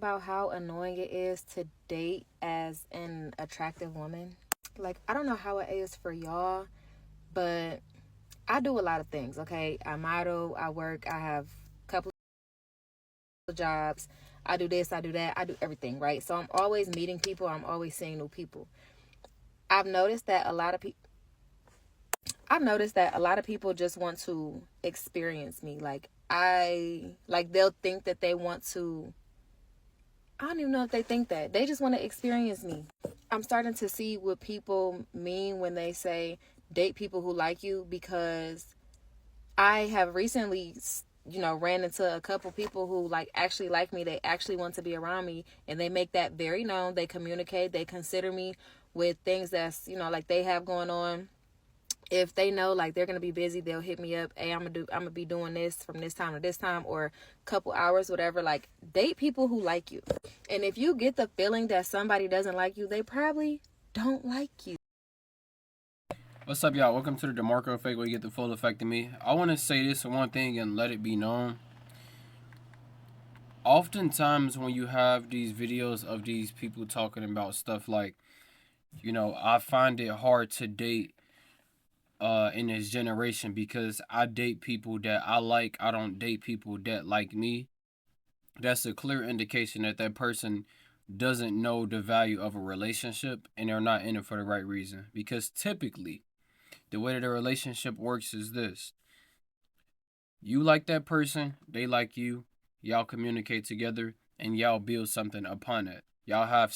about how annoying it is to date as an attractive woman? Like, I don't know how it is for y'all, but I do a lot of things, okay? I model, I work, I have a couple of jobs. I do this, I do that, I do everything, right? So I'm always meeting people, I'm always seeing new people. I've noticed that a lot of people just want to experience me. They'll think that they want to, I don't even know if they think that. They just want to experience me. I'm starting to see what people mean when they say date people who like you, because I have recently, ran into a couple people who actually like me. They actually want to be around me, and they make that very known. They communicate, they consider me with things that's, they have going on. If they know they're gonna be busy, they'll hit me up. Hey, I'm gonna be doing this from this time to this time, or a couple hours, whatever. Date people who like you. And if you get the feeling that somebody doesn't like you, they probably don't like you. What's up, y'all? Welcome to the DeMarkco effect, where you get the full effect of me. I want to say this one thing and let it be known. Oftentimes when you have these videos of these people talking about stuff I find it hard to date in this generation because I date people that I like. I don't date people that like me. That's a clear indication that that person doesn't know the value of a relationship and they're not in it for the right reason. Because typically, the way that a relationship works is this: you like that person, they like you, y'all communicate together, and y'all build something upon it. Y'all have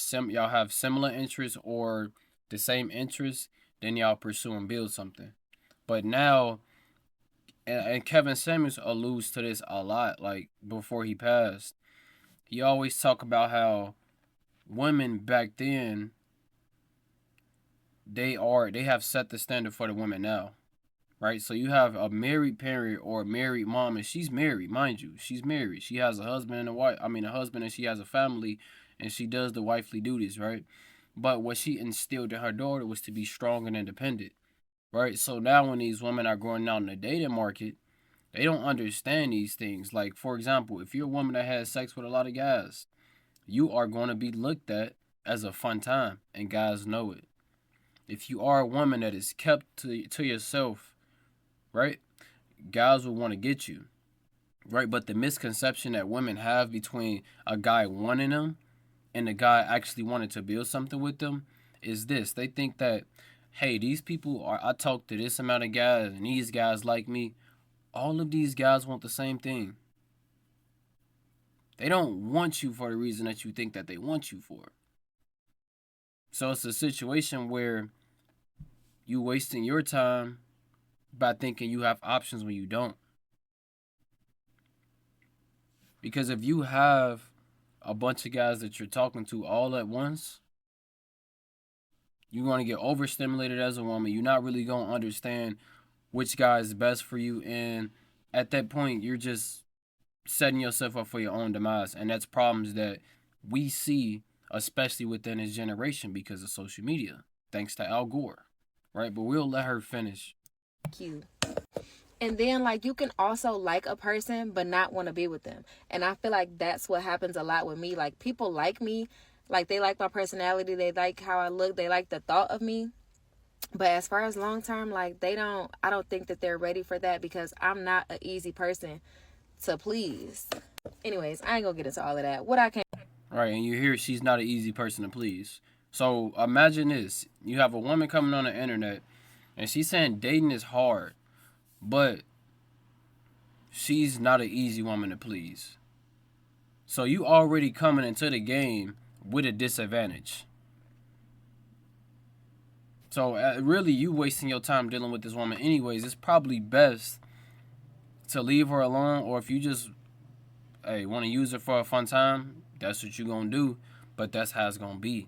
similar interests or the same interests, then y'all pursue and build something. But now, and Kevin Samuels alludes to this a lot, like before he passed. He always talk about how women back then they have set the standard for the women now. Right? So you have a married parent or a married mom, and she's married, mind you. She's married. She has a husband and a wife. I mean, a husband, and she has a family, and she does the wifely duties, right? But what she instilled in her daughter was to be strong and independent, right? So now when these women are going out in the dating market, they don't understand these things. Like, for example, if you're a woman that has sex with a lot of guys, you are going to be looked at as a fun time, and guys know it. If you are a woman that is kept to yourself, right? Guys will want to get you, right? But the misconception that women have between a guy wanting them and the guy actually wanting to build something with them is this: they think that, hey, these people are, I talk to this amount of guys and these guys like me. All of these guys want the same thing. They don't want you for the reason that you think that they want you for. So it's a situation where you wasting your time by thinking you have options when you don't. Because if you have a bunch of guys that you're talking to all at once, you're going to get overstimulated as a woman. You're not really going to understand which guy is best for you. And at that point, you're just setting yourself up for your own demise. And that's problems that we see, especially within this generation because of social media, thanks to Al Gore, right? But we'll let her finish. You. And then you can also like a person but not want to be with them. And I feel like that's what happens a lot with me. People like me, they like my personality, they like how I look, they like the thought of me. But as far as long term, I don't think that they're ready for that, because I'm not an easy person to please. Anyways, I ain't gonna get into all of that. What I can Right, and you hear she's not an easy person to please. So imagine this: you have a woman coming on the internet, and she's saying dating is hard, but she's not an easy woman to please. So you already coming into the game with a disadvantage. So really, you wasting your time dealing with this woman anyways. It's probably best to leave her alone, or if you just want to use her for a fun time, that's what you gonna do. But that's how it's gonna be.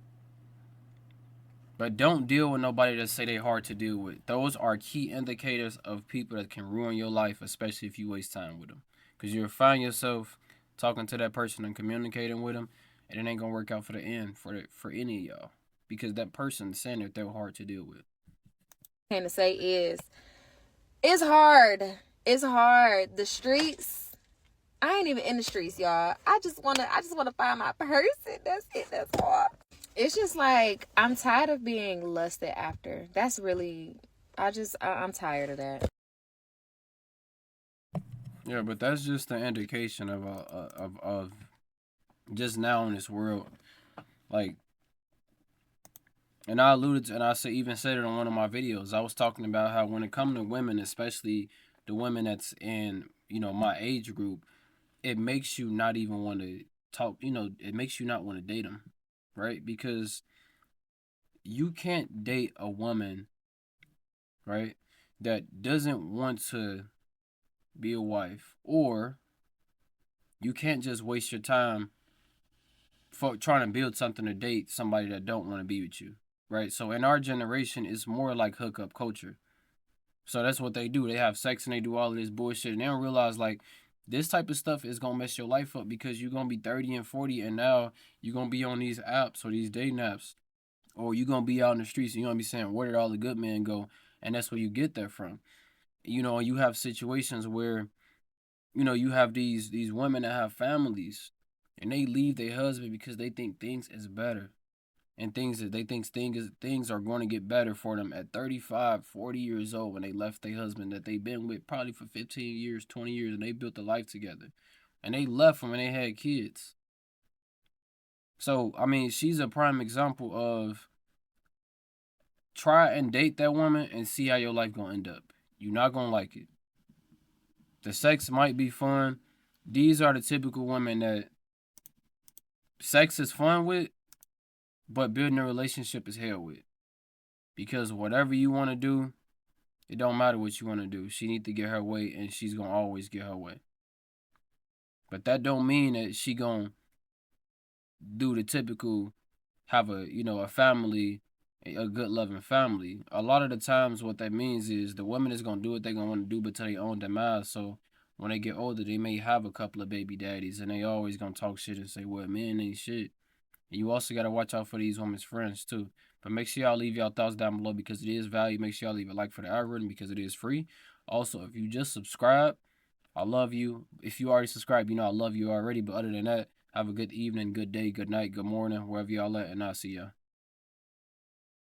But don't deal with nobody that say they hard to deal with. Those are key indicators of people that can ruin your life, especially if you waste time with them. Because you'll find yourself talking to that person and communicating with them, and it ain't gonna work out for the end for any of y'all. Because that person saying that they're hard to deal with. to say is, it's hard. It's hard. The streets, I ain't even in the streets, y'all. I just wanna find my person. That's it. That's all. It's just like I'm tired of being lusted after. That's really I'm tired of that. Yeah, but that's just an indication of just now in this world. Like, and I alluded to, and even said it on one of my videos. I was talking about how when it comes to women, especially the women that's in my age group, it makes you not even want to talk. It makes you not want to date them, right? Because you can't date a woman, right, that doesn't want to be a wife, or you can't just waste your time for trying to build something to date somebody that don't want to be with you, right? So in our generation, it's more like hookup culture. So that's what they do. They have sex and they do all of this bullshit, and they don't realize like this type of stuff is gonna mess your life up because you're gonna be 30 and 40, and now you're gonna be on these apps or these dating apps, or you're gonna be out in the streets and you're gonna be saying, "Where did all the good men go?" And that's where you get that from. You have situations where you have these women that have families, and they leave their husband because they think things is better, and things that they think things are going to get better for them at 35, 40 years old when they left their husband that they've been with probably for 15 years, 20 years, and they built a life together, and they left them when they had kids. So I mean, she's a prime example of try and date that woman and see how your life gonna end up. You're not gonna like it. The sex might be fun. These are the typical women that sex is fun with, but building a relationship is hell with. Because whatever you want to do, it don't matter what you want to do. She need to get her way, and she's gonna always get her way. But that don't mean that she gonna do the typical, have a family, a good loving family. A lot of the times, what that means is the woman is gonna do what they gonna want to do, but to their own demise. So when they get older, they may have a couple of baby daddies, and they always gonna talk shit and say, "Well, men ain't shit." And you also gotta watch out for these women's friends too. But make sure y'all leave y'all thoughts down below because it is value. Make sure y'all leave a like for the algorithm because it is free. Also, if you just subscribe, I love you. If you already subscribed, I love you already. But other than that, have a good evening, good day, good night, good morning, wherever y'all at, and I'll see y'all.